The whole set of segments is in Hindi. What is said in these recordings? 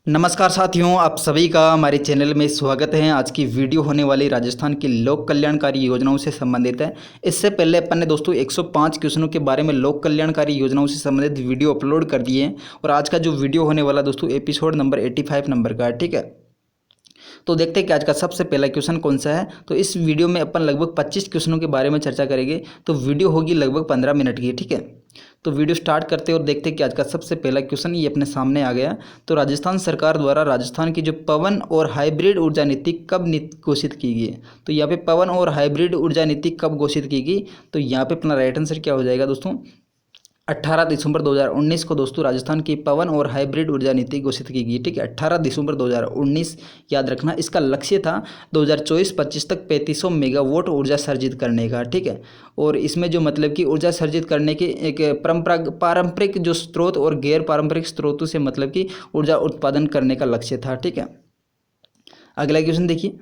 नमस्कार साथियों, आप सभी का हमारे चैनल में स्वागत है। आज की वीडियो होने वाली राजस्थान की लोक कल्याणकारी योजनाओं से संबंधित है। इससे पहले अपन ने दोस्तों 105 क्वेश्चनों के बारे में लोक कल्याणकारी योजनाओं से संबंधित वीडियो अपलोड कर दिए हैं और आज का जो वीडियो होने वाला दोस्तों एपिसोड नंबर 85 नंबर का है। ठीक है, तो देखते हैं कि आज का सबसे पहला क्वेश्चन कौन सा है। तो इस वीडियो में अपन लगभग 25 क्वेश्चनों के बारे में चर्चा करेंगे, तो वीडियो होगी लगभग 15 मिनट की। ठीक है, तो वीडियो स्टार्ट करते हैं और देखते हैं कि आज का सबसे पहला क्वेश्चन ये अपने सामने आ गया। तो राजस्थान सरकार द्वारा राजस्थान की जो पवन और हाइब्रिड ऊर्जा नीति कब घोषित की गई है। तो यहाँ पे पवन और हाइब्रिड ऊर्जा नीति कब घोषित की गई, तो यहाँ पे अपना राइट आंसर क्या हो जाएगा दोस्तों, 18 दिसंबर 2019 को दोस्तों राजस्थान की पवन और हाइब्रिड ऊर्जा नीति घोषित की गई। ठीक है, 18 दिसंबर 2019 याद रखना। इसका लक्ष्य था 2024-25 तक 3500 मेगावाट ऊर्जा सर्जित करने का। ठीक है, और इसमें जो मतलब कि ऊर्जा सर्जित करने के एक पारंपरिक जो स्रोत और गैर पारंपरिक स्रोतों से मतलब कि ऊर्जा उत्पादन करने का लक्ष्य था। ठीक है, अगला क्वेश्चन देखिए,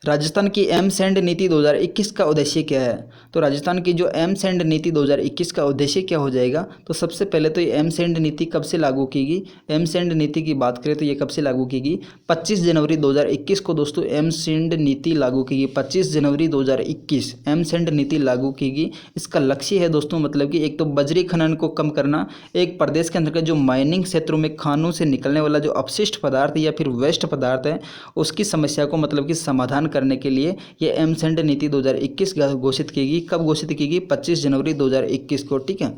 राजस्थान की एम सैंड नीति 2021 का उद्देश्य क्या है। तो राजस्थान की जो एम सैंड नीति 2021 का उद्देश्य क्या हो जाएगा। तो सबसे पहले तो ये एम सैंड नीति कब से लागू की गई। एम सैंड नीति की बात करें तो ये कब से लागू की गई, 25 जनवरी 2021 को दोस्तों एम सैंड नीति लागू की गई। 25 जनवरी 2021 एम सैंड नीति लागू की गई। इसका लक्ष्य है दोस्तों मतलब कि एक तो बजरी खनन को कम करना, एक प्रदेश के अंतर्गत जो माइनिंग क्षेत्रों में खानों से निकलने वाला जो अपशिष्ट पदार्थ या फिर वेस्ट पदार्थ है उसकी समस्या को मतलब कि समाधान करने के लिए ये एम सैंड नीति 2021 घोषित की गई। कब घोषित की गई, 25 जनवरी 2021 को। ठीक है,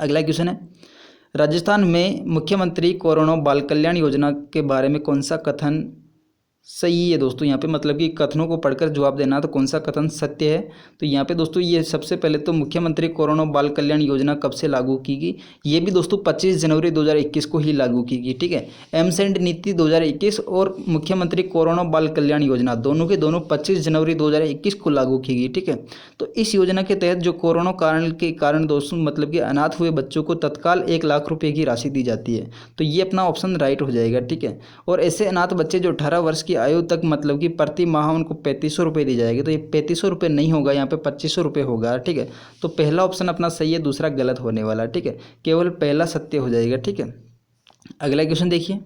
अगला क्वेश्चन है, राजस्थान में मुख्यमंत्री कोरोना बाल कल्याण योजना के बारे में कौन सा कथन सही है दोस्तों। यहाँ पे मतलब कि कथनों को पढ़कर जवाब देना, तो कौन सा कथन सत्य है। तो यहाँ पे दोस्तों ये सबसे पहले तो मुख्यमंत्री कोरोना बाल कल्याण योजना कब से लागू की गई, ये भी दोस्तों 25 जनवरी 2021 को ही लागू की गई। ठीक है, एम सैंड नीति 2021 और मुख्यमंत्री कोरोना बाल कल्याण योजना दोनों के दोनों 25 जनवरी 2021 को लागू की गई। ठीक है, तो इस योजना के तहत जो कोरोना के कारण दोस्तों मतलब कि अनाथ हुए बच्चों को तत्काल 1 लाख रुपये की राशि दी जाती है। तो ये अपना ऑप्शन राइट हो जाएगा। ठीक है, और ऐसे अनाथ बच्चे जो 18 वर्ष की आयु तक मतलब कि प्रति माह उनको 3500 रुपये दी जाएगी। तो ये 3500 रुपये नहीं होगा, यहाँ पे 2500 रुपये होगा। ठीक है, तो पहला ऑप्शन अपना सही है, दूसरा गलत होने वाला। ठीक है, केवल पहला सत्य हो जाएगा। ठीक है, अगला क्वेश्चन देखिए,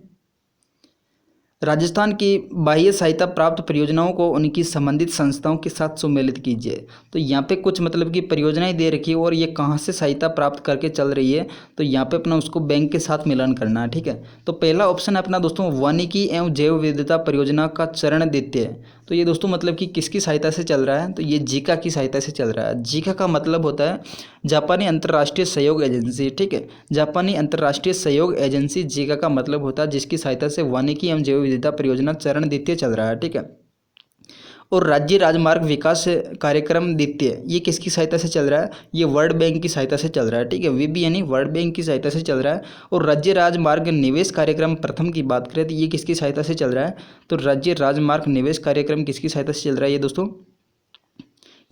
राजस्थान की बाह्य सहायता प्राप्त परियोजनाओं को उनकी संबंधित संस्थाओं के साथ सम्मिलित कीजिए। तो यहाँ पे कुछ मतलब कि परियोजनाएं दे रखी है और ये कहाँ से सहायता प्राप्त करके चल रही है, तो यहाँ पे अपना उसको बैंक के साथ मिलान करना है। ठीक है, तो पहला ऑप्शन है अपना दोस्तों वानिकी एवं जैव विविधता परियोजना का चरण द्वितीय। तो ये दोस्तों मतलब कि किसकी सहायता से चल रहा है, तो ये जीका की सहायता से चल रहा है। जीका का मतलब होता है जापानी अंतर्राष्ट्रीय सहयोग एजेंसी। ठीक है, जापानी अंतर्राष्ट्रीय सहयोग एजेंसी जीका का मतलब होता है, जिसकी सहायता से वानिकी एवं जैव विविधता परियोजना चरण द्वितीय चल रहा है। ठीक है, और राज्य राजमार्ग विकास कार्यक्रम द्वितीय ये किसकी सहायता से चल रहा है, ये वर्ल्ड बैंक की सहायता से चल रहा है। ठीक है, वीबी यानी वर्ल्ड बैंक की सहायता से चल रहा है। और राज्य राजमार्ग निवेश कार्यक्रम प्रथम की बात करें तो ये किसकी सहायता से चल रहा है, तो राज्य राजमार्ग निवेश कार्यक्रम किसकी सहायता से चल रहा है, ये दोस्तों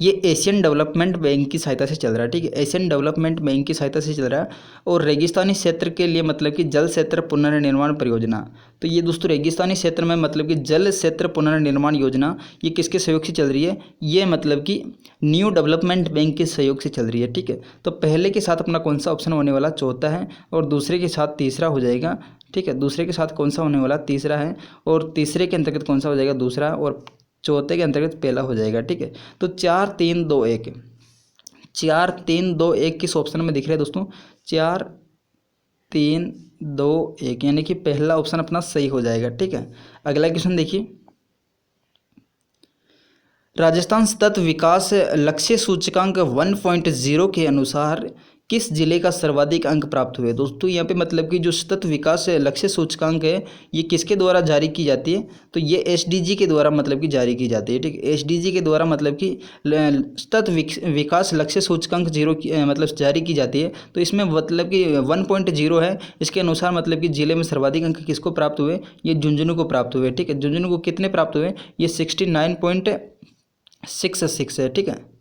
ये एशियन डेवलपमेंट बैंक की सहायता से चल रहा है। ठीक है, एशियन डेवलपमेंट बैंक की सहायता से चल रहा है। और रेगिस्तानी क्षेत्र के लिए मतलब कि जल क्षेत्र पुनर्निर्माण परियोजना, तो ये दोस्तों रेगिस्तानी क्षेत्र में मतलब कि जल क्षेत्र पुनर्निर्माण योजना ये किसके सहयोग से चल रही है, ये मतलब कि न्यू डेवलपमेंट बैंक के सहयोग से चल रही है। ठीक है, तो पहले के साथ अपना कौन सा ऑप्शन होने वाला, चौथा है, और दूसरे के साथ तीसरा हो जाएगा। ठीक है, दूसरे के साथ कौन सा होने वाला, तीसरा है, और तीसरे के अंतर्गत कौन सा हो जाएगा, दूसरा, और चौथे के अंतर्गत पहला हो जाएगा। ठीक है, तो 4 3 2 1 4 3 2 1 किस ऑप्शन में दिख रहा है दोस्तों, 4 3 2 1 यानी कि पहला ऑप्शन अपना सही हो जाएगा। ठीक है, अगला क्वेश्चन देखिए, राजस्थान सतत विकास लक्ष्य सूचकांक 1.0 के अनुसार किस जिले का सर्वाधिक अंक प्राप्त हुए। दोस्तों यहाँ पे मतलब कि जो सतत विकास लक्ष्य सूचकांक है ये किसके द्वारा जारी की जाती है, तो ये एसडीजी के द्वारा मतलब कि जारी की जाती है। ठीक है, एसडीजी के द्वारा मतलब कि सतत विकास लक्ष्य सूचकांक 0 मतलब जारी की जाती है। तो इसमें मतलब कि 1.0 है, इसके अनुसार मतलब कि जिले में सर्वाधिक अंक किसको प्राप्त हुए, ये झुंझुनू को प्राप्त हुए। ठीक है, झुंझुनू को कितने प्राप्त हुए, ये 69.66 है। ठीक है,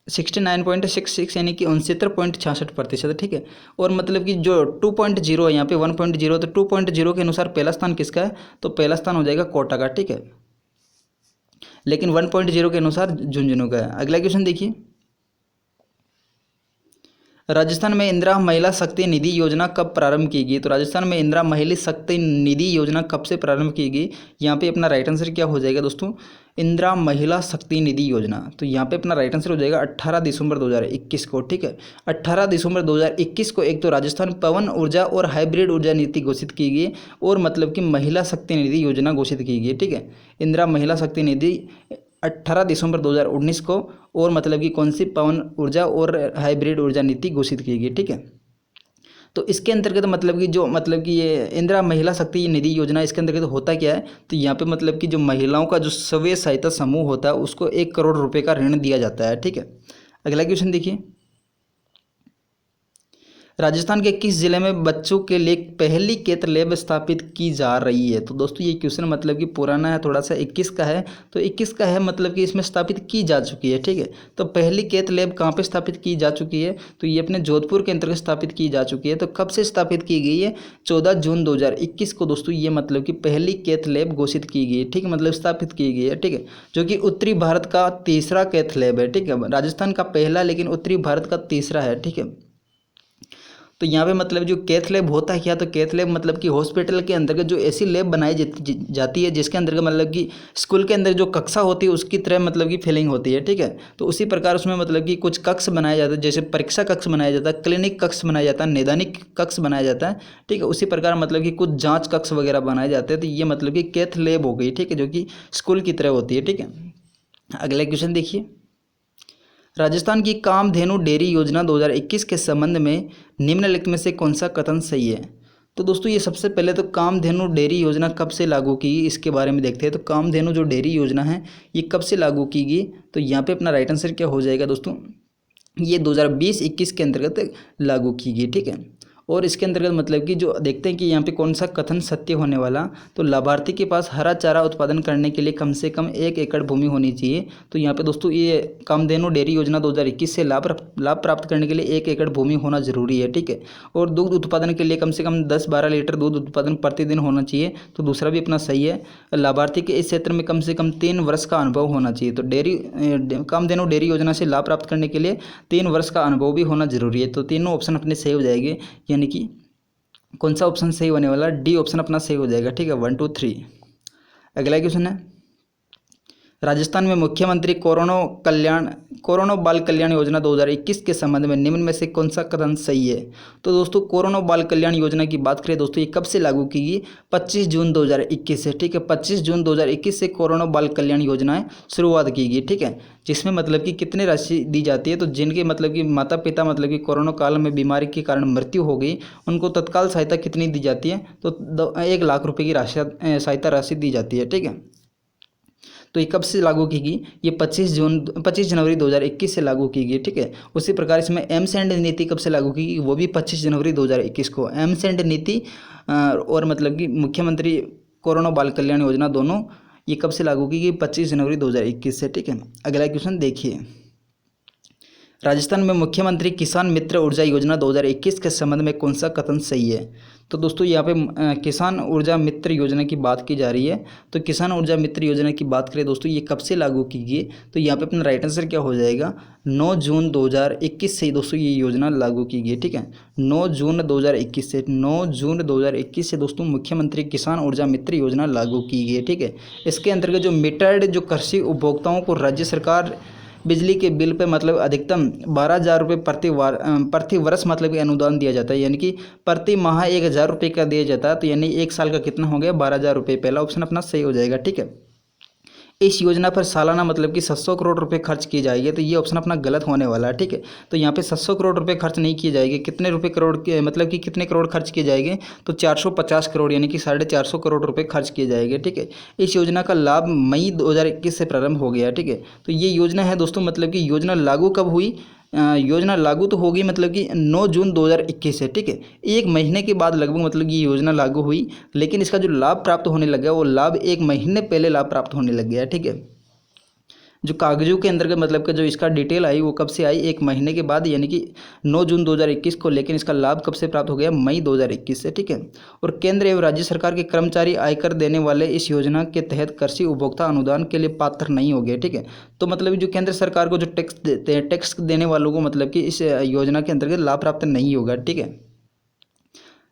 69.66 यानी कि 69.66%। ठीक है, और मतलब कि जो 2.0 है यहाँ पे 1.0, तो 2.0 के अनुसार पहला स्थान किसका है, तो पहला स्थान हो जाएगा कोटा का। ठीक है, लेकिन 1.0 के अनुसार झुंझुनू का है। अगला क्वेश्चन देखिए, राजस्थान में इंदिरा महिला शक्ति निधि योजना कब प्रारंभ की गई? तो राजस्थान में इंदिरा महिला शक्ति निधि योजना कब से प्रारंभ की गई? यहाँ पे अपना राइट आंसर क्या हो जाएगा दोस्तों? इंदिरा महिला शक्ति निधि योजना। तो यहाँ पे अपना राइट आंसर हो जाएगा 18 दिसंबर 2021 को। ठीक है, 18 दिसंबर 2021 को एक तो राजस्थान पवन ऊर्जा और हाइब्रिड ऊर्जा नीति घोषित की गई और मतलब कि महिला शक्ति निधि योजना घोषित की गई। ठीक है, इंदिरा महिला शक्ति निधि 18 दिसंबर 2019 को और मतलब कि कौन सी पवन ऊर्जा और हाइब्रिड ऊर्जा नीति घोषित की गई। ठीक है, तो इसके अंतर्गत मतलब कि जो मतलब कि ये इंदिरा महिला शक्ति निधि योजना, इसके अंतर्गत होता क्या है? तो यहाँ पे मतलब कि जो महिलाओं का जो स्वयं सहायता समूह होता है उसको 1 करोड़ रुपए का ऋण दिया जाता है। ठीक है, अगला क्वेश्चन देखिए, राजस्थान के किस जिले में बच्चों के लिए पहली कैथ लैब स्थापित की जा रही है? तो दोस्तों ये क्वेश्चन मतलब कि पुराना है थोड़ा सा, 21 का है। तो 21 का है मतलब कि इसमें स्थापित की जा चुकी है। ठीक है, तो पहली कैथ लैब कहाँ पे स्थापित की जा चुकी है? तो ये अपने जोधपुर के अंतर्गत स्थापित की जा चुकी है। तो कब से स्थापित की गई है? 14 जून 2021 को दोस्तों ये मतलब कि पहली कैथ लैब घोषित की गई है। ठीक है, मतलब स्थापित की गई है। ठीक है, जो कि उत्तरी भारत का तीसरा कैथ लैब है। ठीक है, राजस्थान का पहला लेकिन उत्तरी भारत का तीसरा है। ठीक है, तो यहाँ पे मतलब जो कैथ लैब होता है क्या? तो कैथ लैब मतलब कि हॉस्पिटल के अंतर्गत जो ऐसी लैब बनाई जाती है जिसके अंतर्गत मतलब कि स्कूल के अंदर जो कक्षा होती है उसकी तरह मतलब कि फीलिंग होती है। ठीक है, तो उसी प्रकार उसमें मतलब कि कुछ कक्ष बनाया जाता है, जैसे परीक्षा कक्ष बनाया जाता है, क्लिनिक कक्ष बनाया जाता है, नैदानिक कक्ष बनाया जाता है। ठीक है, उसी प्रकार मतलब कि कुछ जाँच कक्ष वगैरह बनाए जाते हैं। तो ये मतलब कि कैथ लैब हो गई। ठीक है, जो कि स्कूल की तरह होती है। ठीक है, अगला क्वेश्चन देखिए, राजस्थान की कामधेनु डेयरी योजना 2021 के संबंध में निम्नलिखित में से कौन सा कथन सही है? तो दोस्तों ये सबसे पहले तो कामधेनु डेयरी योजना कब से लागू की गई इसके बारे में देखते हैं। तो कामधेनु जो डेयरी योजना है ये कब से लागू की गई? तो यहाँ पे अपना राइट आंसर क्या हो जाएगा दोस्तों? ये 2020-21 के अंतर्गत लागू की गई। ठीक है, और इसके अंतर्गत मतलब कि जो देखते हैं कि यहाँ पे कौन सा कथन सत्य होने वाला। तो लाभार्थी के पास हरा चारा उत्पादन करने के लिए कम से कम 1 एकड़ भूमि होनी चाहिए। तो यहाँ पे दोस्तों ये कामधेनु डेयरी योजना 2021 से लाभ प्राप्त करने के लिए 1 एकड़ भूमि होना जरूरी है। ठीक है, और दुग्ध उत्पादन के लिए कम से कम 10-12 लीटर दूध उत्पादन प्रतिदिन होना चाहिए। तो दूसरा भी अपना सही है। लाभार्थी के इस क्षेत्र में कम से कम 3 वर्ष का अनुभव होना चाहिए। तो कामधेनु डेयरी योजना से लाभ प्राप्त करने के लिए 3 वर्ष का अनुभव भी होना जरूरी है। तो तीनों ऑप्शन अपने सही हो जाएंगे, यानी कि कौन सा ऑप्शन सही होने वाला? डी ऑप्शन अपना सही हो जाएगा। ठीक है, 1 2 3। अगला क्वेश्चन है, राजस्थान में मुख्यमंत्री कोरोना बाल कल्याण योजना 2021 के संबंध में निम्न में से कौन सा कथन सही है? तो दोस्तों कोरोना बाल कल्याण योजना की बात करें दोस्तों, ये कब से लागू की गई? 25 जून 2021 से। ठीक है, 25 जून 2021 से कोरोना बाल कल्याण योजनाएं शुरुआत की गई। ठीक है, जिसमें मतलब कि कितनी राशि दी जाती है? तो जिनके मतलब कि माता पिता मतलब कि कोरोना काल में बीमारी के कारण मृत्यु हो गई उनको तत्काल सहायता कितनी दी जाती है? तो 1 लाख रुपये की सहायता राशि दी जाती है। ठीक है, तो ये कब से लागू की गई? ये 25 जनवरी 2021 से लागू की गई। ठीक है, उसी प्रकार इसमें एम्स एंड नीति कब से लागू की गई? वो भी 25 जनवरी 2021 को। एम्स एंड नीति और मतलब कि मुख्यमंत्री कोरोना बाल कल्याण योजना दोनों ये कब से लागू की गई? 25 जनवरी 2021 से। ठीक है, अगला क्वेश्चन देखिए, राजस्थान में मुख्यमंत्री किसान मित्र ऊर्जा योजना 2021 के संबंध में कौन सा कथन सही है? तो दोस्तों यहाँ पे किसान ऊर्जा मित्र योजना की बात की जा रही है। तो किसान ऊर्जा मित्र योजना की बात करें दोस्तों, ये कब से लागू की गई? तो यहाँ पे अपना राइट आंसर क्या हो जाएगा? 9 जून 2021 से दोस्तों ये योजना लागू की गई। ठीक है, 9 जून 2021 से 9 जून 2021 से दोस्तों मुख्यमंत्री किसान ऊर्जा मित्र योजना लागू की गई। ठीक है, इसके अंतर्गत जो मीटर्ड जो कृषि उपभोक्ताओं को राज्य सरकार बिजली के बिल पे मतलब अधिकतम 12,000 रुपये प्रति वर्ष मतलब कि अनुदान दिया जाता है, यानी कि प्रति माह 1,000 रुपये का दिया जाता है। तो यानी 1 साल का कितना हो गया? 12,000 रुपये। पहला ऑप्शन अपना सही हो जाएगा। ठीक है, इस योजना पर सालाना मतलब कि 700 करोड़ रुपए खर्च किए जाएंगे। तो ये ऑप्शन अपना गलत होने वाला है। ठीक है, तो यहाँ पे 700 करोड़ रुपए खर्च नहीं किए जाएंगे। कितने रुपए करोड़ के मतलब कि कितने करोड़ खर्च किए जाएंगे? तो 450 करोड़ यानी कि 450 करोड़ रुपए खर्च किए जाएंगे। ठीक है, इस योजना का लाभ मई 2021 से प्रारंभ हो गया। ठीक है, तो ये योजना है दोस्तों मतलब कि योजना लागू कब हुई? योजना लागू तो होगी मतलब कि 9 जून 2021 से। ठीक है, 1 महीने के बाद लगभग मतलब कि ये योजना लागू हुई, लेकिन इसका जो लाभ प्राप्त होने लगा वो लाभ 1 महीने पहले लाभ प्राप्त होने लग गया। ठीक है, जो कागजों के अंतर्गत मतलब कि जो इसका डिटेल आई वो कब से आई, 1 महीने के बाद, यानी कि 9 जून 2021 को। लेकिन इसका लाभ कब से प्राप्त हो गया, मई 2021 से, ठीक है। और केंद्र एवं राज्य सरकार के कर्मचारी आयकर देने वाले इस योजना के तहत कृषि उपभोक्ता अनुदान के लिए पात्र नहीं हो गए, ठीक है। तो मतलब जो केंद्र सरकार को जो टैक्स देते हैं, टैक्स देने वालों को मतलब कि इस योजना के अंतर्गत लाभ प्राप्त नहीं होगा, ठीक है।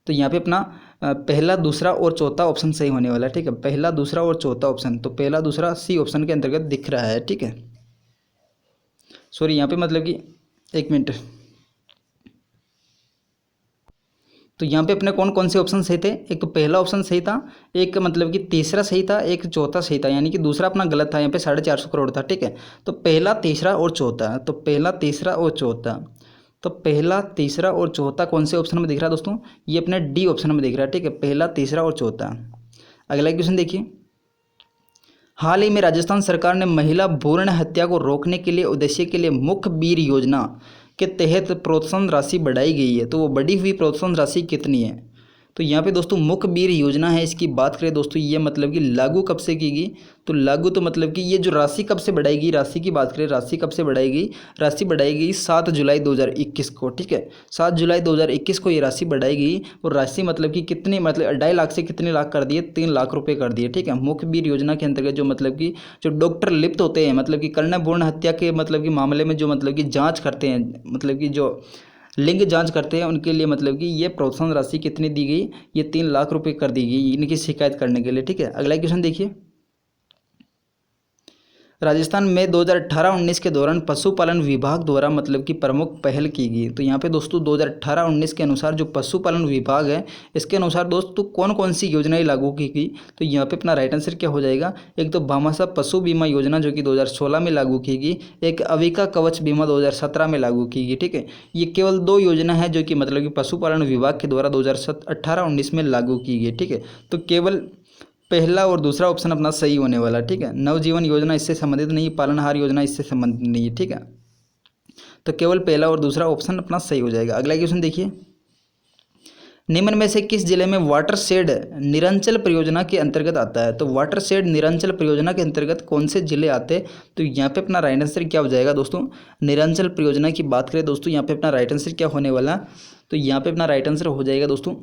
तो यहाँ पे अपना पहला, दूसरा और चौथा ऑप्शन सही होने वाला है, ठीक है। पहला, दूसरा और चौथा ऑप्शन, तो पहला, दूसरा, सी ऑप्शन के अंतर्गत दिख रहा है, ठीक है। सॉरी, यहाँ पे मतलब कि 1 मिनट, तो यहाँ पे अपने कौन कौन से ऑप्शन सही थे, एक तो पहला ऑप्शन सही था, एक मतलब कि तीसरा सही था, एक चौथा सही था, यानी कि दूसरा अपना गलत था, यहाँ पे 450 करोड़ था, ठीक है। तो पहला, तीसरा और चौथा, तो पहला, तीसरा और चौथा, तो पहला, तीसरा और चौथा कौन से ऑप्शन में दिख रहा है दोस्तों, ये अपने डी ऑप्शन में दिख रहा है, ठीक है। पहला, तीसरा और चौथा। अगला क्वेश्चन देखिए, हाल ही में राजस्थान सरकार ने महिला भ्रूण हत्या को रोकने के लिए उद्देश्य के लिए मुखबिर योजना के तहत प्रोत्साहन राशि बढ़ाई गई है, तो वो बढ़ी हुई प्रोत्साहन राशि कितनी है। तो यहाँ पे दोस्तों मुखबिर योजना है, इसकी बात करें दोस्तों, ये मतलब कि लागू कब से की गई, तो लागू तो मतलब कि ये जो राशि कब से बढ़ाई, राशि की बात करें, राशि कब से बढ़ाई, राशि बढ़ाई गई 7 जुलाई 2021 को, ठीक है। 7 जुलाई 2021 को ये राशि बढ़ाई गई, और राशि मतलब कि कितनी, मतलब 2.5 लाख से कितने लाख कर दिए, 3 लाख रुपये कर दिए, ठीक है। मुखबिर योजना के अंतर्गत जो मतलब कि जो डॉक्टर लिप्त होते हैं मतलब कि कन्या भ्रूण हत्या के मतलब कि मामले में जो मतलब कि जाँच करते हैं, मतलब कि जो लिंग जांच करते हैं, उनके लिए मतलब कि ये प्रोत्साहन राशि कितनी दी गई, ये 3 लाख रुपए कर दी गई इनकी शिकायत करने के लिए, ठीक है। अगला क्वेश्चन देखिए, राजस्थान में 2018-19 के दौरान पशुपालन विभाग द्वारा मतलब कि प्रमुख पहल की गई। तो यहाँ पे दोस्तों 2018-19 के अनुसार जो पशुपालन विभाग है, इसके अनुसार दोस्तों कौन कौन सी योजनाएं लागू की गई, तो यहाँ पे अपना राइट आंसर क्या हो जाएगा, एक तो भामाशाह पशु बीमा योजना जो कि 2016 में लागू की गई, एक अविका कवच बीमा 2017 में लागू की गई, ठीक है। ये केवल 2 योजना है जो कि मतलब कि पशुपालन विभाग के द्वारा 2018-19 में लागू की गई, ठीक है। तो केवल पहला और दूसरा ऑप्शन अपना सही होने वाला, ठीक है। नवजीवन योजना इससे संबंधित नहीं, पालनहार योजना इससे संबंधित नहीं है, ठीक है। तो केवल पहला और दूसरा ऑप्शन अपना सही हो जाएगा। अगला क्वेश्चन देखिए, निम्न में से किस जिले में वाटर शेड निरंचल परियोजना के अंतर्गत आता है, तो वाटर शेड निरंचल परियोजना के अंतर्गत कौन से जिले आते हैं, तो यहाँ पे अपना राइट आंसर क्या हो जाएगा दोस्तों, निरंचल परियोजना की बात करें दोस्तों, यहाँ पे अपना राइट आंसर क्या होने वाला, तो यहाँ पे अपना राइट आंसर हो जाएगा दोस्तों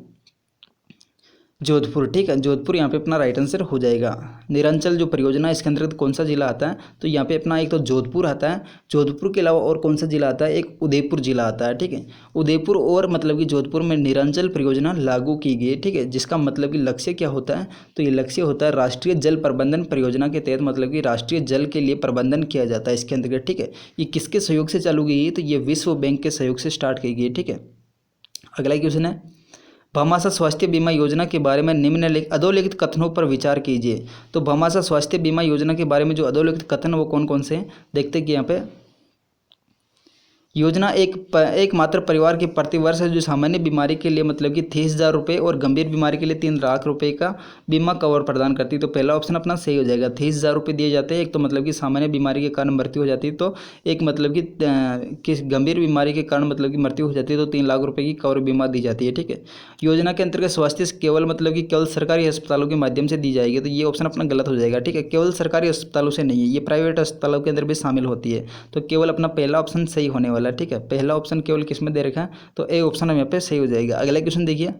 जोधपुर, ठीक है। जोधपुर यहाँ पे अपना राइट आंसर हो जाएगा। निरंचल जो परियोजना है इसके अंतर्गत कौन सा जिला आता है, तो यहाँ पे अपना एक तो जोधपुर आता है, जोधपुर के अलावा और कौन सा जिला आता है, एक उदयपुर जिला आता है, ठीक है। उदयपुर और मतलब कि जोधपुर में निरंचल परियोजना लागू की गई है, ठीक है। जिसका मतलब कि लक्ष्य क्या होता है, तो ये लक्ष्य होता है राष्ट्रीय जल प्रबंधन परियोजना के तहत मतलब कि राष्ट्रीय जल के लिए प्रबंधन किया जाता है इसके अंतर्गत, ठीक है। ये किसके सहयोग से चालू की गई, तो ये विश्व बैंक के सहयोग से स्टार्ट की गई, ठीक है। अगला क्वेश्चन है, भामाशाह स्वास्थ्य बीमा योजना के बारे में निम्नलिखित अधोलिखित कथनों पर विचार कीजिए। तो भामाशाह स्वास्थ्य बीमा योजना के बारे में जो अधोलिखित कथन वो कौन कौन से हैं, देखते हैं कि यहाँ पे योजना एक मात्र परिवार के प्रतिवर्ष जो सामान्य बीमारी के लिए मतलब कि 30,000 रुपये और गंभीर बीमारी के लिए 3 लाख रुपये का बीमा कवर प्रदान करती है। तो पहला ऑप्शन अपना सही हो जाएगा, 30,000 रुपये दिए जाते हैं, एक तो मतलब कि सामान्य बीमारी के कारण मृत्यु हो जाती है, तो एक मतलब कि किस गंभीर बीमारी के कारण मतलब कि मृत्यु हो जाती है तो 3 लाख रुपये की कवर बीमा दी जाती है, ठीक है। योजना के अंतर्गत स्वास्थ्य केवल मतलब कि केवल सरकारी अस्पतालों के माध्यम से दी जाएगी, तो ये ऑप्शन अपना गलत हो जाएगा, ठीक है। केवल सरकारी अस्पतालों से नहीं है, ये प्राइवेट अस्पतालों के अंदर भी शामिल होती है, तो केवल अपना पहला ऑप्शन सही होने वाला है, ठीक है। पहला ऑप्शन केवल किस में दे रखा है, तो ए ऑप्शन हम यहाँ पे सही हो जाएगा। अगला क्वेश्चन देखिए,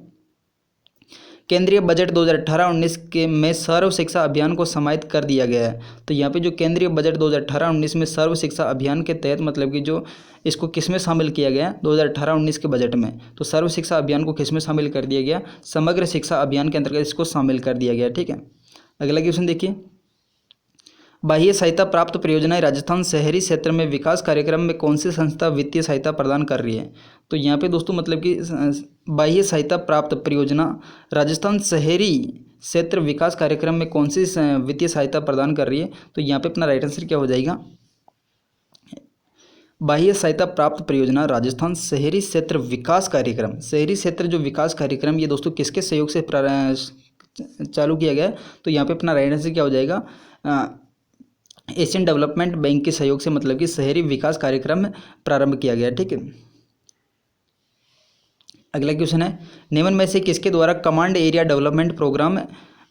केंद्रीय बजट 2018-19 के में सर्व शिक्षा अभियान को समाहित कर दिया गया है। तो यहाँ पे जो केंद्रीय बजट 2018-19 में सर्व शिक्षा अभियान के तहत मतलब कि जो इसको किस में शामिल किया गया 2018-19 के बजट में, तो सर्व शिक्षा अभियान को किस में शामिल कर दिया गया, समग्र शिक्षा अभियान के अंतर्गत इसको शामिल कर दिया गया, ठीक है। अगला क्वेश्चन देखिए, बाह्य सहायता प्राप्त परियोजनाएं राजस्थान शहरी क्षेत्र में विकास कार्यक्रम में कौन सी संस्था वित्तीय सहायता प्रदान कर रही है। तो यहाँ पे दोस्तों मतलब कि बाह्य सहायता प्राप्त परियोजना राजस्थान शहरी क्षेत्र विकास कार्यक्रम में कौन सी वित्तीय सहायता प्रदान कर रही है, तो यहाँ पे अपना राइट आंसर क्या हो जाएगा, बाह्य सहायता प्राप्त परियोजना राजस्थान शहरी क्षेत्र विकास कार्यक्रम। शहरी क्षेत्र जो विकास कार्यक्रम ये दोस्तों किसके सहयोग से चालू किया गया, तो यहाँ पे अपना राइट आंसर क्या हो जाएगा, एशियन डेवलपमेंट बैंक के सहयोग से मतलब कि शहरी विकास कार्यक्रम प्रारंभ किया गया, ठीक है। अगला क्वेश्चन है, निम्न में से किसके द्वारा कमांड एरिया डेवलपमेंट प्रोग्राम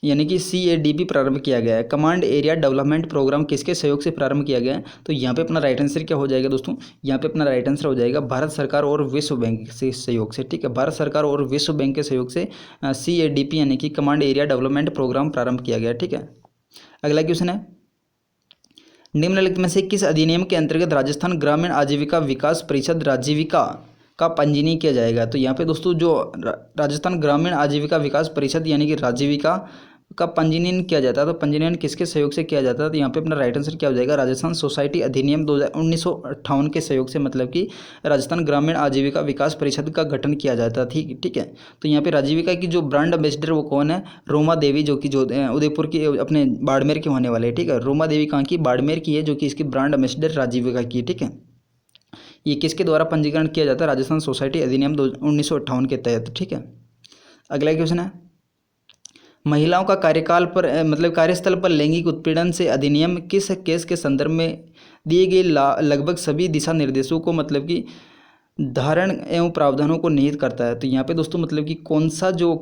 यानी कि CADP प्रारंभ किया गया है। कमांड एरिया डेवलपमेंट प्रोग्राम किसके सहयोग से प्रारंभ किया गया है? तो यहाँ पे अपना राइट आंसर क्या हो जाएगा दोस्तों? यहाँ पे अपना राइट आंसर हो जाएगा भारत सरकार और विश्व बैंक से सहयोग से। ठीक है, भारत सरकार और विश्व बैंक के सहयोग से CADP यानी कि कमांड एरिया डेवलपमेंट प्रोग्राम प्रारंभ किया गया। ठीक है, अगला क्वेश्चन है, निम्नलिखित में से किस अधिनियम के अंतर्गत राजस्थान ग्रामीण आजीविका विकास परिषद राजीविका का पंजीयन किया जाएगा? तो यहाँ पे दोस्तों जो राजस्थान ग्रामीण आजीविका विकास परिषद यानी कि राजीविका का पंजीयन किया जाता है, तो पंजीयन किसके सहयोग से किया जाता है? तो यहाँ पे अपना राइट आंसर क्या हो जाएगा? राजस्थान सोसाइटी अधिनियम 1958 के सहयोग से मतलब कि राजस्थान ग्रामीण आजीविका विकास परिषद का गठन किया जाता था। ठीक है, तो यहाँ पे राजीविका की जो ब्रांड एम्बेसडर वो कौन है? रोमा देवी, जो कि उदयपुर की अपने बाड़मेर के होने वाले। ठीक है, रोमा देवी कहाँ की? बाड़मेर की है, जो कि इसकी ब्रांड एम्बेसडर राजीविका की। ठीक है, ये किसके द्वारा पंजीकरण किया जाता है? राजस्थान सोसाइटी अधिनियम 1958 के तहत। ठीक है, अगला क्वेश्चन है, महिलाओं का कार्यकाल पर मतलब कार्यस्थल पर लैंगिक उत्पीड़न से अधिनियम किस केस के संदर्भ में दिए गए लगभग सभी दिशा निर्देशों को मतलब कि धारण एवं प्रावधानों को निहित करता है? तो यहाँ पे दोस्तों मतलब कि कौन सा जो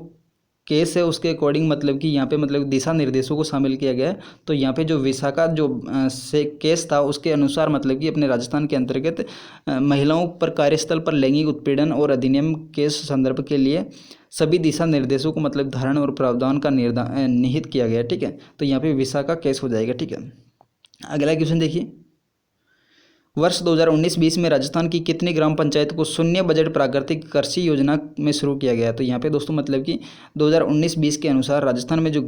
केस है उसके अकॉर्डिंग मतलब कि यहाँ पे मतलब दिशा निर्देशों को शामिल किया गया है। तो यहाँ पे जो विशाखा जो से केस था उसके अनुसार मतलब कि अपने राजस्थान के अंतर्गत महिलाओं पर कार्यस्थल पर लैंगिक उत्पीड़न और अधिनियम केस संदर्भ के लिए सभी दिशा निर्देशों को मतलब धारण और प्रावधान का निहित किया गया। ठीक है, तो यहाँ पे विशाखा केस हो जाएगा। ठीक है, अगला क्वेश्चन देखिए, वर्ष 2019-20 में राजस्थान की कितनी ग्राम पंचायत को शून्य बजट प्राकृतिक कृषि योजना में शुरू किया गया? तो यहाँ पे दोस्तों मतलब कि 2019-20 के अनुसार राजस्थान में जो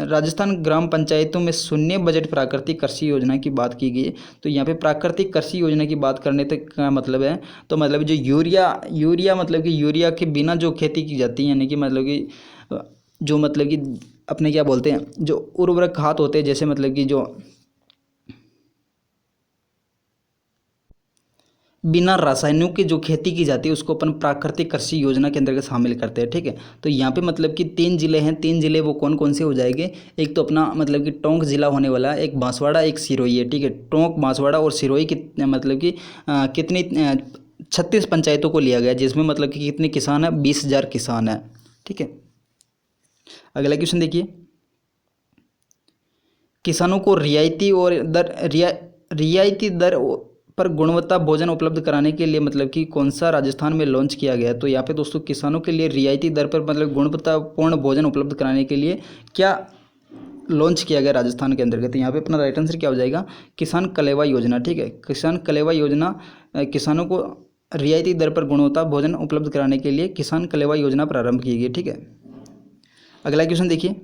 राजस्थान ग्राम पंचायतों में शून्य बजट प्राकृतिक कृषि योजना की बात की गई है। तो यहाँ पे प्राकृतिक कृषि योजना की बात करने तक का मतलब है, तो मतलब जो यूरिया मतलब कि यूरिया के बिना जो खेती की जाती है, यानी कि मतलब कि जो मतलब कि अपने क्या बोलते हैं, जो उर्वरक खाद होते हैं, जैसे मतलब कि जो बिना रासायनिकों की जो खेती की जाती है उसको अपन प्राकृतिक कृषि योजना के अंतर्गत शामिल करते हैं। ठीक है, तो यहाँ पे मतलब कि 3 जिले हैं, 3 जिले वो कौन कौन से हो जाएंगे? एक तो अपना मतलब कि टोंक जिला होने वाला है, एक बांसवाड़ा, एक सिरोही है। ठीक है, टोंक, बांसवाड़ा और सिरोही की मतलब कि कितनी 36 पंचायतों को लिया गया, जिसमें मतलब कि कितने किसान है? 20,000 किसान है। ठीक है, अगला क्वेश्चन देखिए, किसानों को रियायती दर पर गुणवत्ता भोजन उपलब्ध कराने के लिए मतलब कि कौन सा राजस्थान में लॉन्च किया गया? तो यहाँ पे दोस्तों किसानों के लिए रियायती दर पर मतलब गुणवत्तापूर्ण भोजन उपलब्ध कराने के लिए क्या लॉन्च किया गया राजस्थान के अंतर्गत? यहाँ पे अपना राइट आंसर क्या हो जाएगा? किसान कलेवा योजना। ठीक है, किसान कलेवा योजना किसानों को रियायती दर पर गुणवत्ता भोजन उपलब्ध कराने के लिए किसान कलेवा योजना प्रारंभ की गई। ठीक है, अगला क्वेश्चन देखिए,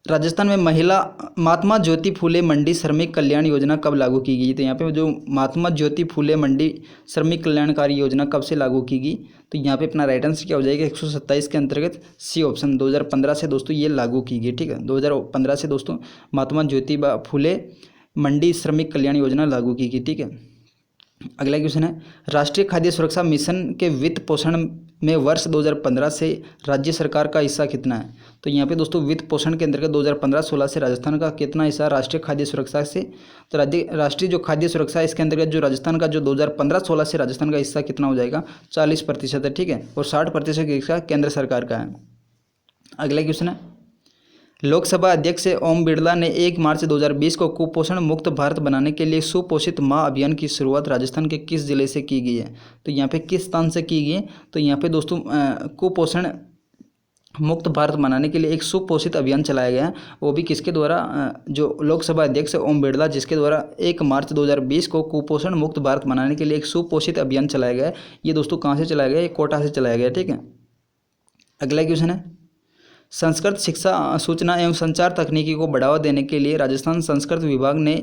राजस्थान में महात्मा ज्योति फूले मंडी श्रमिक कल्याण योजना कब लागू की गई? तो यहाँ पे जो महात्मा ज्योति फूले मंडी श्रमिक कल्याणकारी योजना कब से लागू की गई? तो यहाँ पे अपना राइट आंसर क्या हो जाएगा? 127 के अंतर्गत सी ऑप्शन 2015 से दोस्तों ये लागू की गई। ठीक है, 2015 से दोस्तों महात्मा ज्योतिबा फूले मंडी श्रमिक कल्याण योजना लागू की गई। ठीक है, अगला क्वेश्चन है, राष्ट्रीय खाद्य सुरक्षा मिशन के वित्त पोषण में वर्ष 2015 से राज्य सरकार का हिस्सा कितना है? तो यहाँ पे दोस्तों वित्त पोषण के अंतर्गत 2015-16 से राजस्थान का कितना हिस्सा राष्ट्रीय खाद्य सुरक्षा से? तो राष्ट्रीय जो खाद्य सुरक्षा है इसके अंतर्गत जो राजस्थान का जो 2015-16 से राजस्थान का हिस्सा कितना हो जाएगा? 40% है। ठीक है, और 60% हिस्सा केंद्र सरकार का है। अगला क्वेश्चन है, लोकसभा अध्यक्ष ओम बिरला ने 1 मार्च 2020 को कुपोषण मुक्त भारत बनाने के लिए सुपोषित माँ अभियान की शुरुआत राजस्थान के किस जिले से की गई है? तो यहाँ पे किस स्थान से की गई है? तो यहाँ पे दोस्तों कुपोषण मुक्त भारत बनाने के लिए एक सुपोषित अभियान चलाया गया है, वो भी किसके द्वारा? जो लोकसभा अध्यक्ष ओम बिरला, जिसके द्वारा 1 मार्च 2020 को कुपोषण मुक्त भारत बनाने के लिए एक सुपोषित अभियान चलाया गया है। ये दोस्तों कहाँ से चलाया गया? ये कोटा से चलाया गया। ठीक है, अगला क्वेश्चन है, संस्कृत शिक्षा सूचना एवं संचार तकनीकी को बढ़ावा देने के लिए राजस्थान संस्कृत विभाग ने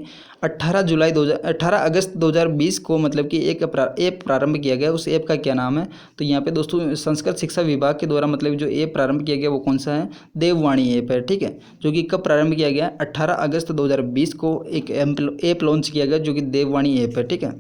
18 अगस्त 2020 को मतलब कि एक ऐप प्रारंभ किया गया। उस ऐप का क्या नाम है? तो यहाँ पे दोस्तों संस्कृत शिक्षा विभाग के द्वारा मतलब जो ऐप प्रारंभ किया गया वो कौन सा है? देववाणी ऐप है। ठीक है, जो कि कब प्रारंभ किया गया? 18 अगस्त 2020 को एक ऐप लॉन्च किया गया जो कि देववाणी ऐप है। ठीक है,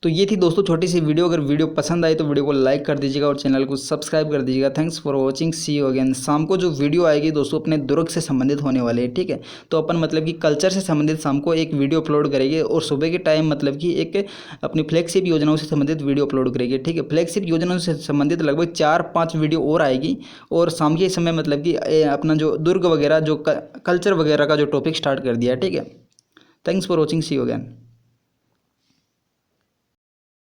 तो ये थी दोस्तों छोटी सी वीडियो। अगर वीडियो पसंद आई तो वीडियो को लाइक कर दीजिएगा और चैनल को सब्सक्राइब कर दीजिएगा। Thanks for watching, see you again. शाम को जो वीडियो आएगी दोस्तों अपने दुर्ग से संबंधित होने वाले है, ठीक है। तो अपन मतलब कि कल्चर से संबंधित शाम को एक वीडियो अपलोड करेंगे और सुबह के टाइम मतलब कि एक अपनी फ्लैगशिप योजनाओं से संबंधित वीडियो अपलोड करेंगे, ठीक है। फ्लैगशिप योजनाओं से संबंधित लगभग 4-5 वीडियो और आएगी और शाम के समय मतलब कि अपना जो दुर्ग वगैरह जो कल्चर वगैरह का जो टॉपिक स्टार्ट कर दिया है, ठीक है। Thanks for watching, see you again.